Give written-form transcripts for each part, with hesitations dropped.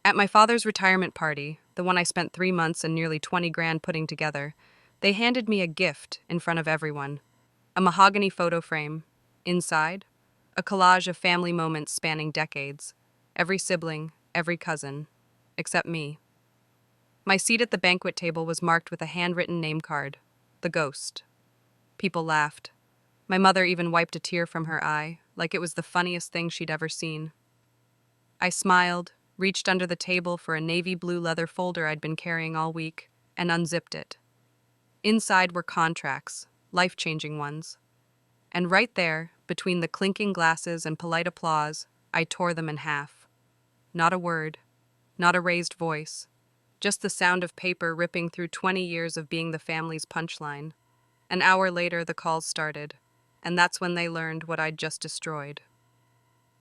At my father's retirement party, the one I spent 3 months and nearly 20 grand putting together, they handed me a gift in front of everyone. A mahogany photo frame. Inside, a collage of family moments spanning decades. Every sibling, every cousin, except me. My seat at the banquet table was marked with a handwritten name card. The Ghost. People laughed. My mother even wiped a tear from her eye, like it was the funniest thing she'd ever seen. I smiled, reached under the table for a navy blue leather folder I'd been carrying all week, and unzipped it. Inside were contracts, life-changing ones. And right there, between the clinking glasses and polite applause, I tore them in half. Not a word, not a raised voice, just the sound of paper ripping through 20 years of being the family's punchline. An hour later, the calls started, and that's when they learned what I'd just destroyed.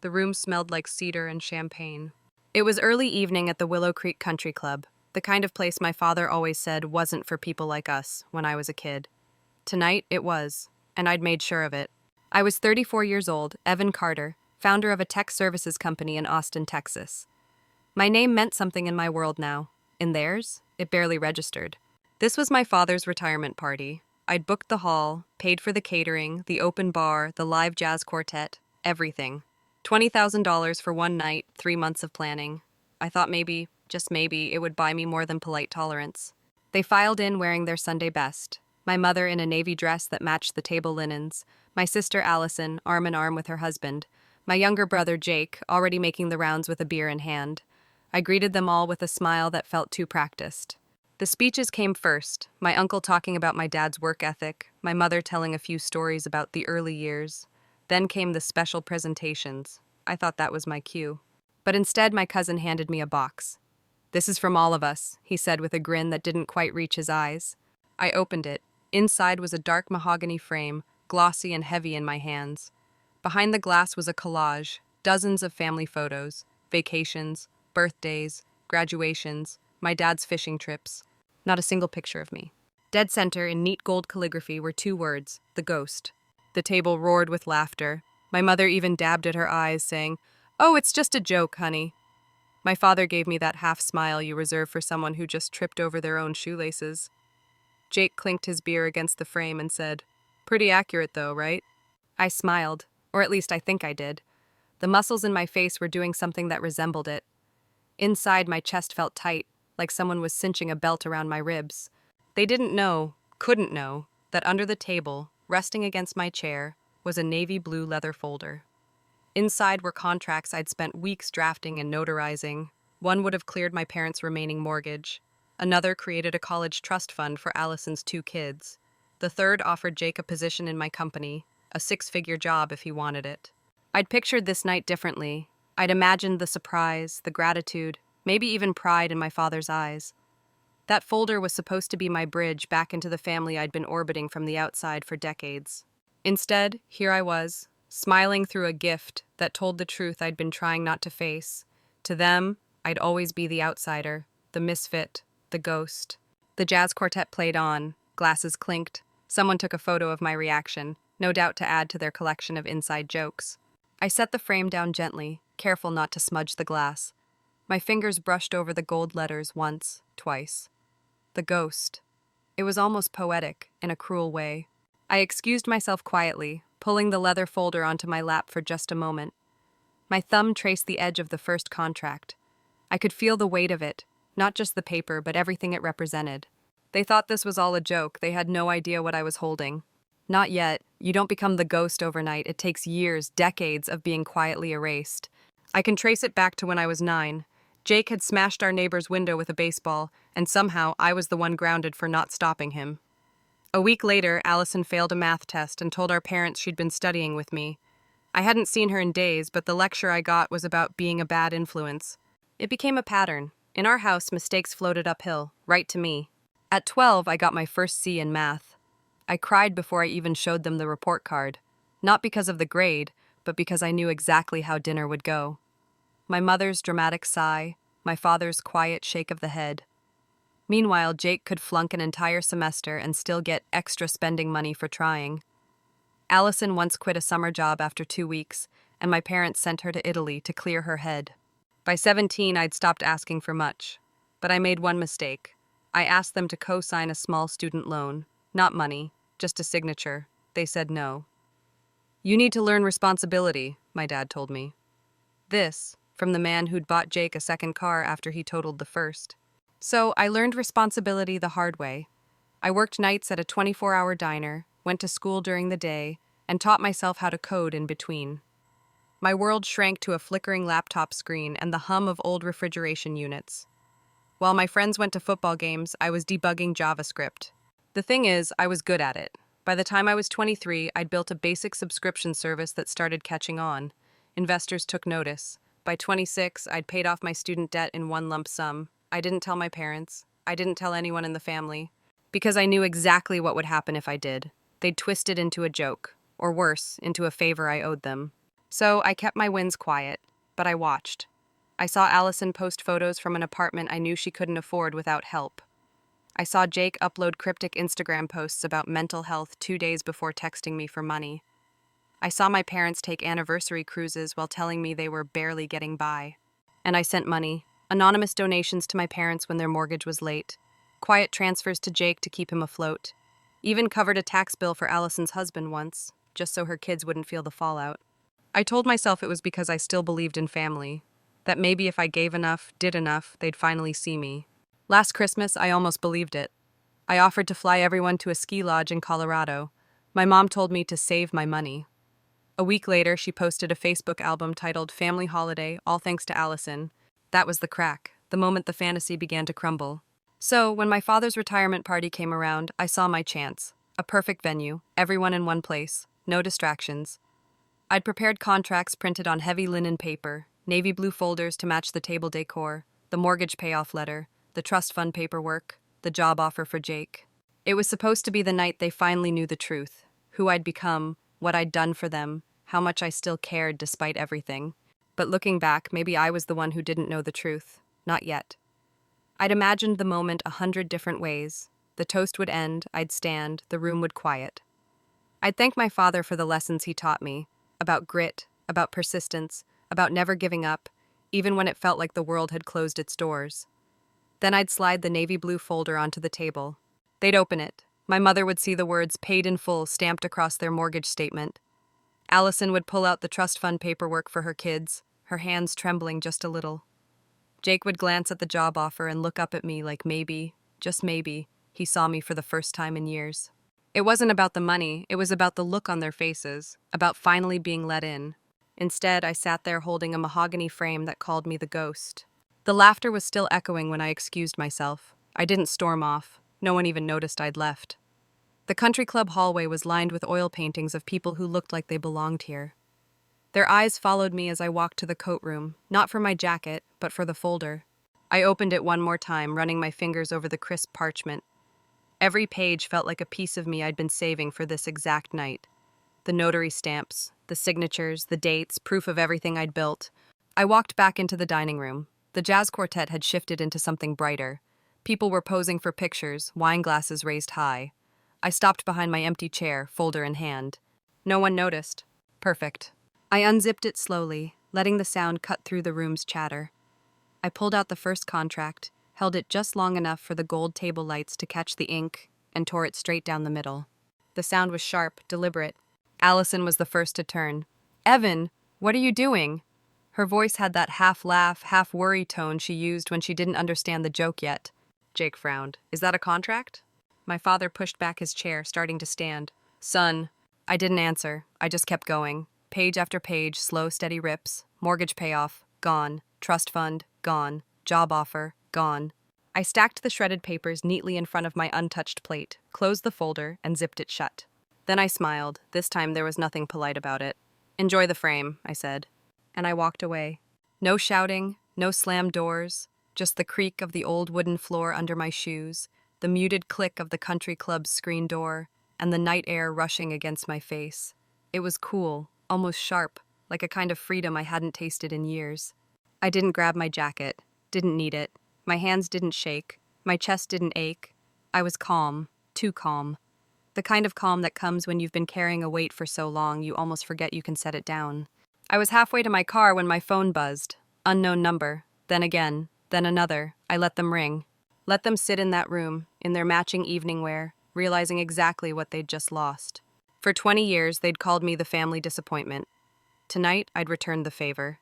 The room smelled like cedar and champagne. It was early evening at the Willow Creek Country Club, the kind of place my father always said wasn't for people like us when I was a kid. Tonight, it was, and I'd made sure of it. I was 34 years old, Evan Carter, founder of a tech services company in Austin, Texas. My name meant something in my world now. In theirs, it barely registered. This was my father's retirement party. I'd booked the hall, paid for the catering, the open bar, the live jazz quartet, everything. $20,000 for one night, 3 months of planning. I thought maybe, just maybe, it would buy me more than polite tolerance. They filed in wearing their Sunday best. My mother in a navy dress that matched the table linens, my sister Allison, arm in arm with her husband, my younger brother Jake, already making the rounds with a beer in hand. I greeted them all with a smile that felt too practiced. The speeches came first, my uncle talking about my dad's work ethic, my mother telling a few stories about the early years. Then came the special presentations. I thought that was my cue. But instead, my cousin handed me a box. "This is from all of us," he said with a grin that didn't quite reach his eyes. I opened it. Inside was a dark mahogany frame, glossy and heavy in my hands. Behind the glass was a collage, dozens of family photos, vacations, birthdays, graduations, my dad's fishing trips. Not a single picture of me. Dead center in neat gold calligraphy were 2 words, The Ghost. The table roared with laughter. My mother even dabbed at her eyes, saying, "Oh, it's just a joke, honey." My father gave me that half smile you reserve for someone who just tripped over their own shoelaces. Jake clinked his beer against the frame and said, "Pretty accurate though, right?" I smiled, or at least I think I did. The muscles in my face were doing something that resembled it. Inside, my chest felt tight, like someone was cinching a belt around my ribs. They didn't know, couldn't know, that under the table, resting against my chair, was a navy blue leather folder. Inside were contracts I'd spent weeks drafting and notarizing. One would have cleared my parents' remaining mortgage. Another created a college trust fund for Allison's 2 kids. The third offered Jake a position in my company, a 6-figure job if he wanted it. I'd pictured this night differently. I'd imagined the surprise, the gratitude, maybe even pride in my father's eyes. That folder was supposed to be my bridge back into the family I'd been orbiting from the outside for decades. Instead, here I was, smiling through a gift that told the truth I'd been trying not to face. To them, I'd always be the outsider, the misfit, the ghost. The jazz quartet played on, glasses clinked. Someone took a photo of my reaction, no doubt to add to their collection of inside jokes. I set the frame down gently, careful not to smudge the glass. My fingers brushed over the gold letters once, twice. The Ghost. It was almost poetic, in a cruel way. I excused myself quietly, pulling the leather folder onto my lap for just a moment. My thumb traced the edge of the first contract. I could feel the weight of it, not just the paper, but everything it represented. They thought this was all a joke. They had no idea what I was holding. Not yet. You don't become the ghost overnight. It takes years, decades of being quietly erased. I can trace it back to when I was 9. Jake had smashed our neighbor's window with a baseball, and somehow I was the one grounded for not stopping him. A week later, Allison failed a math test and told our parents she'd been studying with me. I hadn't seen her in days, but the lecture I got was about being a bad influence. It became a pattern. In our house, mistakes floated uphill, right to me. At 12, I got my first C in math. I cried before I even showed them the report card. Not because of the grade, but because I knew exactly how dinner would go. My mother's dramatic sigh, my father's quiet shake of the head. Meanwhile, Jake could flunk an entire semester and still get extra spending money for trying. Allison once quit a summer job after 2 weeks, and my parents sent her to Italy to clear her head. By 17, I'd stopped asking for much. But I made one mistake. I asked them to co-sign a small student loan. Not money, just a signature. They said no. You need to learn responsibility, my dad told me. This, from the man who'd bought Jake a second car after he totaled the first. So I learned responsibility the hard way. I worked nights at a 24-hour diner, went to school during the day, and taught myself how to code in between. My world shrank to a flickering laptop screen and the hum of old refrigeration units. While my friends went to football games, I was debugging JavaScript. The thing is, I was good at it. By the time I was 23, I'd built a basic subscription service that started catching on. Investors took notice. By 26, I'd paid off my student debt in one lump sum. I didn't tell my parents. I didn't tell anyone in the family. Because I knew exactly what would happen if I did. They'd twist it into a joke, or worse, into a favor I owed them. So I kept my wins quiet, but I watched. I saw Allison post photos from an apartment I knew she couldn't afford without help. I saw Jake upload cryptic Instagram posts about mental health 2 days before texting me for money. I saw my parents take anniversary cruises while telling me they were barely getting by. And I sent money, anonymous donations to my parents when their mortgage was late, quiet transfers to Jake to keep him afloat, even covered a tax bill for Allison's husband once, just so her kids wouldn't feel the fallout. I told myself it was because I still believed in family, that maybe if I gave enough, did enough, they'd finally see me. Last Christmas, I almost believed it. I offered to fly everyone to a ski lodge in Colorado. My mom told me to save my money. A week later, she posted a Facebook album titled Family Holiday, all thanks to Allison. That was the crack, the moment the fantasy began to crumble. So, when my father's retirement party came around, I saw my chance. A perfect venue, everyone in one place, no distractions. I'd prepared contracts printed on heavy linen paper, navy blue folders to match the table decor, the mortgage payoff letter, the trust fund paperwork, the job offer for Jake. It was supposed to be the night they finally knew the truth, who I'd become, what I'd done for them, how much I still cared despite everything. But looking back, maybe I was the one who didn't know the truth. Not yet. I'd imagined the moment 100 different ways. The toast would end, I'd stand, the room would quiet. I'd thank my father for the lessons he taught me, about grit, about persistence, about never giving up, even when it felt like the world had closed its doors. Then I'd slide the navy blue folder onto the table. They'd open it. My mother would see the words paid in full stamped across their mortgage statement. Allison would pull out the trust fund paperwork for her kids, her hands trembling just a little. Jake would glance at the job offer and look up at me like maybe, just maybe, he saw me for the first time in years. It wasn't about the money, it was about the look on their faces, about finally being let in. Instead, I sat there holding a mahogany frame that called me the ghost. The laughter was still echoing when I excused myself. I didn't storm off. No one even noticed I'd left. The country club hallway was lined with oil paintings of people who looked like they belonged here. Their eyes followed me as I walked to the coat room, not for my jacket, but for the folder. I opened it one more time, running my fingers over the crisp parchment. Every page felt like a piece of me I'd been saving for this exact night. The notary stamps, the signatures, the dates, proof of everything I'd built. I walked back into the dining room. The jazz quartet had shifted into something brighter. People were posing for pictures, wine glasses raised high. I stopped behind my empty chair, folder in hand. No one noticed. Perfect. I unzipped it slowly, letting the sound cut through the room's chatter. I pulled out the first contract, held it just long enough for the gold table lights to catch the ink, and tore it straight down the middle. The sound was sharp, deliberate. Allison was the first to turn. "Evan, what are you doing?" Her voice had that half-laugh, half-worry tone she used when she didn't understand the joke yet. Jake frowned. "Is that a contract?" My father pushed back his chair, starting to stand. "Son." I didn't answer. I just kept going. Page after page, slow, steady rips. Mortgage payoff, gone. Trust fund, gone. Job offer, gone. I stacked the shredded papers neatly in front of my untouched plate, closed the folder, and zipped it shut. Then I smiled. This time there was nothing polite about it. "Enjoy the frame," I said. And I walked away. No shouting, no slammed doors, just the creak of the old wooden floor under my shoes, the muted click of the country club's screen door, and the night air rushing against my face. It was cool, almost sharp, like a kind of freedom I hadn't tasted in years. I didn't grab my jacket, didn't need it. My hands didn't shake, my chest didn't ache. I was calm, too calm. The kind of calm that comes when you've been carrying a weight for so long you almost forget you can set it down. I was halfway to my car when my phone buzzed. Unknown number, then again, then another. I let them ring. Let them sit in that room, in their matching evening wear, realizing exactly what they'd just lost. For 20 years, they'd called me the family disappointment. Tonight, I'd returned the favor.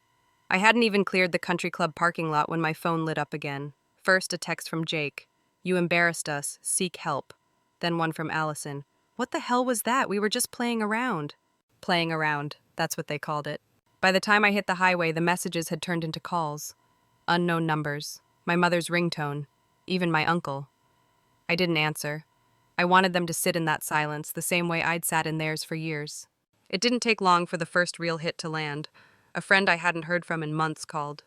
I hadn't even cleared the country club parking lot when my phone lit up again. First, a text from Jake. "You embarrassed us. Seek help." Then one from Allison. "What the hell was that? We were just playing around." Playing around, that's what they called it. By the time I hit the highway, the messages had turned into calls. Unknown numbers. My mother's ringtone. Even my uncle. I didn't answer. I wanted them to sit in that silence, the same way I'd sat in theirs for years. It didn't take long for the first real hit to land. A friend I hadn't heard from in months called.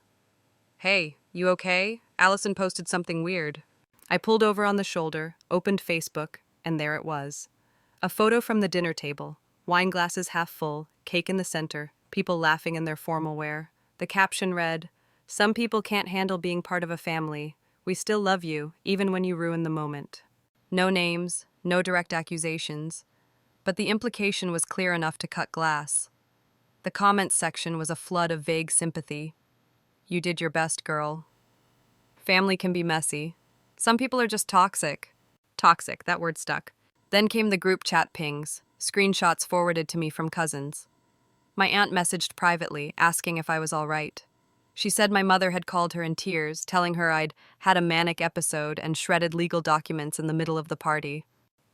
"Hey, you okay? Allison posted something weird." I pulled over on the shoulder, opened Facebook, and there it was. A photo from the dinner table. Wine glasses half full, cake in the center, people laughing in their formal wear. The caption read, "Some people can't handle being part of a family. We still love you, even when you ruin the moment." No names, no direct accusations, but the implication was clear enough to cut glass. The comments section was a flood of vague sympathy. "You did your best, girl." "Family can be messy. Some people are just toxic." Toxic, that word stuck. Then came the group chat pings, screenshots forwarded to me from cousins. My aunt messaged privately, asking if I was all right. She said my mother had called her in tears, telling her I'd had a manic episode and shredded legal documents in the middle of the party.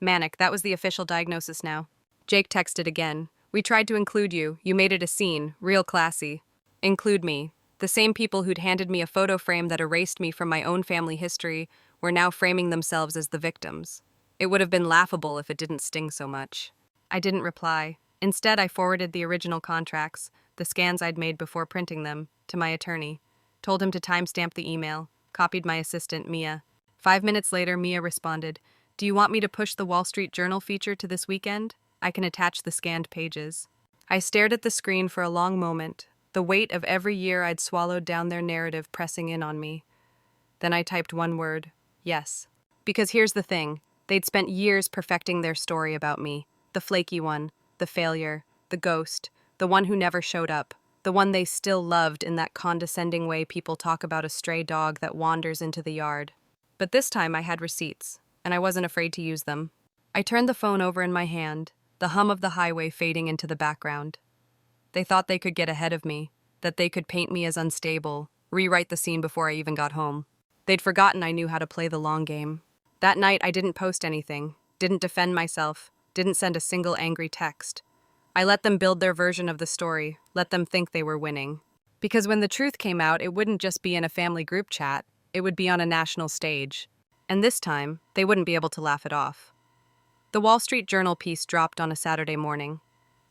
Manic, that was the official diagnosis now. Jake texted again. "We tried to include you. You made it a scene. Real classy." Include me. The same people who'd handed me a photo frame that erased me from my own family history were now framing themselves as the victims. It would have been laughable if it didn't sting so much. I didn't reply. Instead, I forwarded the original contracts, the scans I'd made before printing them, to my attorney. Told him to timestamp the email, copied my assistant, Mia. 5 minutes later, Mia responded, "Do you want me to push the Wall Street Journal feature to this weekend? I can attach the scanned pages." I stared at the screen for a long moment, the weight of every year I'd swallowed down their narrative pressing in on me. Then I typed one word, yes. Because here's the thing, they'd spent years perfecting their story about me. The flaky one, the failure, the ghost, the one who never showed up, the one they still loved in that condescending way people talk about a stray dog that wanders into the yard. But this time I had receipts, and I wasn't afraid to use them. I turned the phone over in my hand, the hum of the highway fading into the background. They thought they could get ahead of me, that they could paint me as unstable, rewrite the scene before I even got home. They'd forgotten I knew how to play the long game. That night I didn't post anything, didn't defend myself, didn't send a single angry text. I let them build their version of the story, let them think they were winning. Because when the truth came out, it wouldn't just be in a family group chat, it would be on a national stage. And this time, they wouldn't be able to laugh it off. The Wall Street Journal piece dropped on a Saturday morning.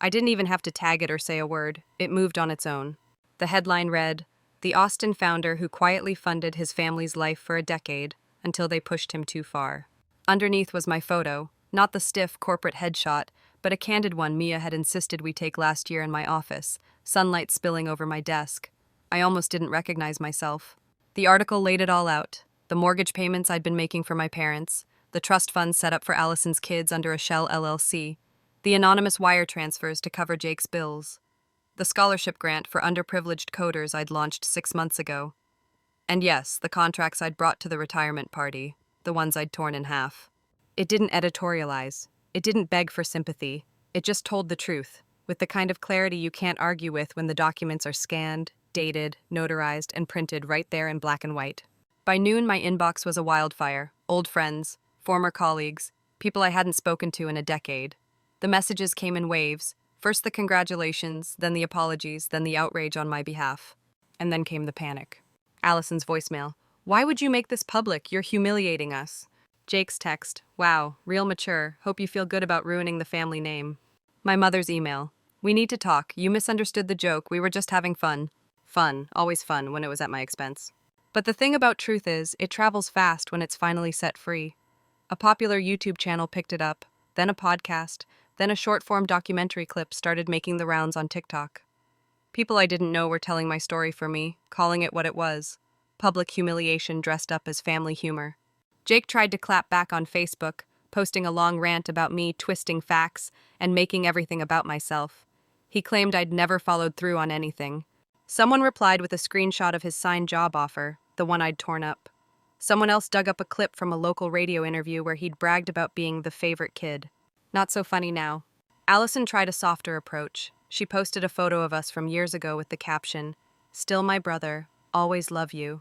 I didn't even have to tag it or say a word, it moved on its own. The headline read, "The Austin founder who quietly funded his family's life for a decade until they pushed him too far." Underneath was my photo, not the stiff corporate headshot, but a candid one Mia had insisted we take last year in my office, sunlight spilling over my desk. I almost didn't recognize myself. The article laid it all out, the mortgage payments I'd been making for my parents, the trust funds set up for Allison's kids under a shell LLC, the anonymous wire transfers to cover Jake's bills, the scholarship grant for underprivileged coders I'd launched 6 months ago. And yes, the contracts I'd brought to the retirement party, the ones I'd torn in half. It didn't editorialize. It didn't beg for sympathy. It just told the truth, with the kind of clarity you can't argue with when the documents are scanned, dated, notarized, and printed right there in black and white. By noon, my inbox was a wildfire. Old friends, former colleagues, people I hadn't spoken to in a decade. The messages came in waves. First the congratulations, then the apologies, then the outrage on my behalf. And then came the panic. Allison's voicemail. "Why would you make this public? You're humiliating us." Jake's text. "Wow, real mature. Hope you feel good about ruining the family name." My mother's email. "We need to talk. You misunderstood the joke. We were just having fun." Fun. Always fun when it was at my expense. But the thing about truth is, it travels fast when it's finally set free. A popular YouTube channel picked it up, then a podcast, then a short-form documentary clip started making the rounds on TikTok. People I didn't know were telling my story for me, calling it what it was. Public humiliation dressed up as family humor. Jake tried to clap back on Facebook, posting a long rant about me twisting facts and making everything about myself. He claimed I'd never followed through on anything. Someone replied with a screenshot of his signed job offer, the one I'd torn up. Someone else dug up a clip from a local radio interview where he'd bragged about being the favorite kid. Not so funny now. Allison tried a softer approach. She posted a photo of us from years ago with the caption, "Still my brother, always love you."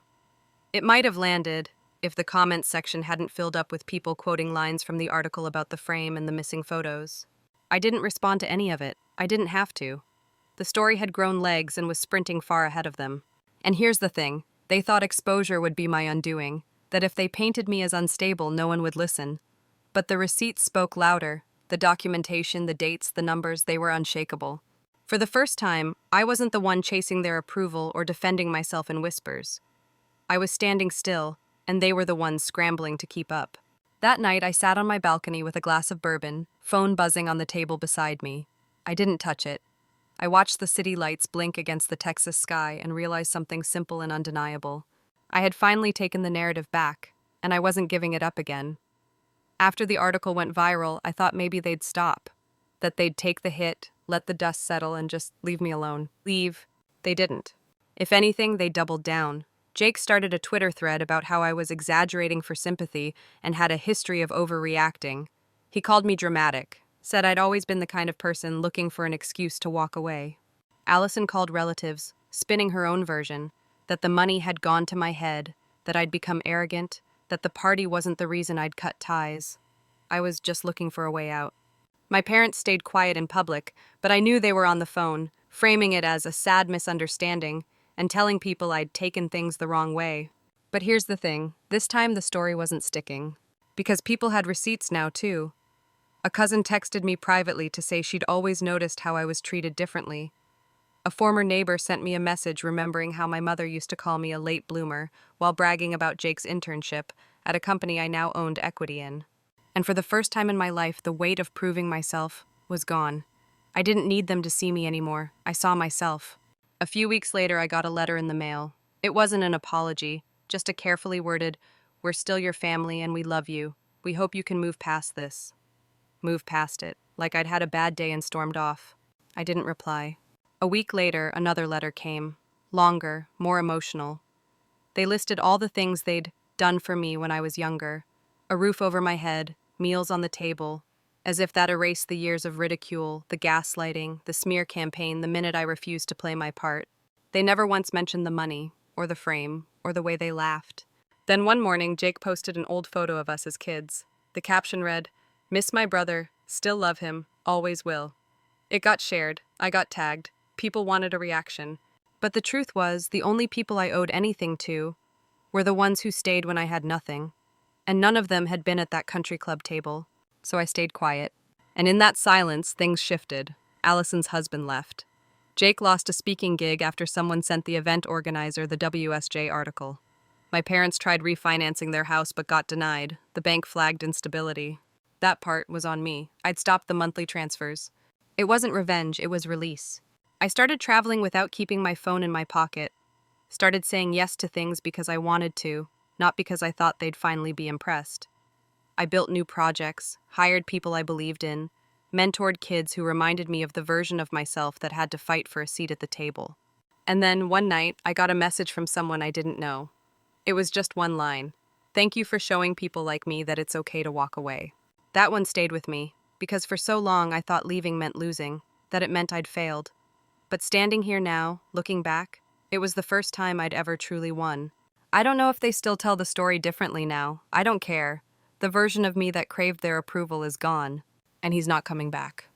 It might have landed if the comments section hadn't filled up with people quoting lines from the article about the frame and the missing photos. I didn't respond to any of it. I didn't have to. The story had grown legs and was sprinting far ahead of them. And here's the thing. They thought exposure would be my undoing, that if they painted me as unstable, no one would listen. But the receipts spoke louder. The documentation, the dates, the numbers, they were unshakable. For the first time, I wasn't the one chasing their approval or defending myself in whispers. I was standing still, and they were the ones scrambling to keep up. That night, I sat on my balcony with a glass of bourbon, phone buzzing on the table beside me. I didn't touch it. I watched the city lights blink against the Texas sky and realized something simple and undeniable. I had finally taken the narrative back, and I wasn't giving it up again. After the article went viral, I thought maybe they'd stop, that they'd take the hit, let the dust settle, and just leave me alone. Leave. They didn't. If anything, they doubled down. Jake started a Twitter thread about how I was exaggerating for sympathy and had a history of overreacting. He called me dramatic, said I'd always been the kind of person looking for an excuse to walk away. Allison called relatives, spinning her own version, that the money had gone to my head, that I'd become arrogant, that the party wasn't the reason I'd cut ties. I was just looking for a way out. My parents stayed quiet in public, but I knew they were on the phone, framing it as a sad misunderstanding and telling people I'd taken things the wrong way. But here's the thing, this time the story wasn't sticking. Because people had receipts now, too. A cousin texted me privately to say she'd always noticed how I was treated differently. A former neighbor sent me a message remembering how my mother used to call me a late bloomer while bragging about Jake's internship at a company I now owned equity in. And for the first time in my life, the weight of proving myself was gone. I didn't need them to see me anymore. I saw myself. A few weeks later, I got a letter in the mail. It wasn't an apology, just a carefully worded, "We're still your family and we love you. We hope you can move past this." Move past it, like I'd had a bad day and stormed off. I didn't reply. A week later, another letter came. Longer, more emotional. They listed all the things they'd done for me when I was younger. A roof over my head, meals on the table, as if that erased the years of ridicule, the gaslighting, the smear campaign the minute I refused to play my part. They never once mentioned the money, or the frame, or the way they laughed. Then one morning, Jake posted an old photo of us as kids. The caption read, "Miss my brother, still love him, always will." It got shared, I got tagged, people wanted a reaction. But the truth was, the only people I owed anything to were the ones who stayed when I had nothing. And none of them had been at that country club table. So I stayed quiet. And in that silence, things shifted. Allison's husband left. Jake lost a speaking gig after someone sent the event organizer the WSJ article. My parents tried refinancing their house but got denied. The bank flagged instability. That part was on me. I'd stopped the monthly transfers. It wasn't revenge, it was release. I started traveling without keeping my phone in my pocket. Started saying yes to things because I wanted to, not because I thought they'd finally be impressed. I built new projects, hired people I believed in, mentored kids who reminded me of the version of myself that had to fight for a seat at the table. And then, one night, I got a message from someone I didn't know. It was just one line. "Thank you for showing people like me that it's okay to walk away." That one stayed with me, because for so long I thought leaving meant losing, that it meant I'd failed. But standing here now, looking back, it was the first time I'd ever truly won. I don't know if they still tell the story differently now. I don't care. The version of me that craved their approval is gone, and he's not coming back.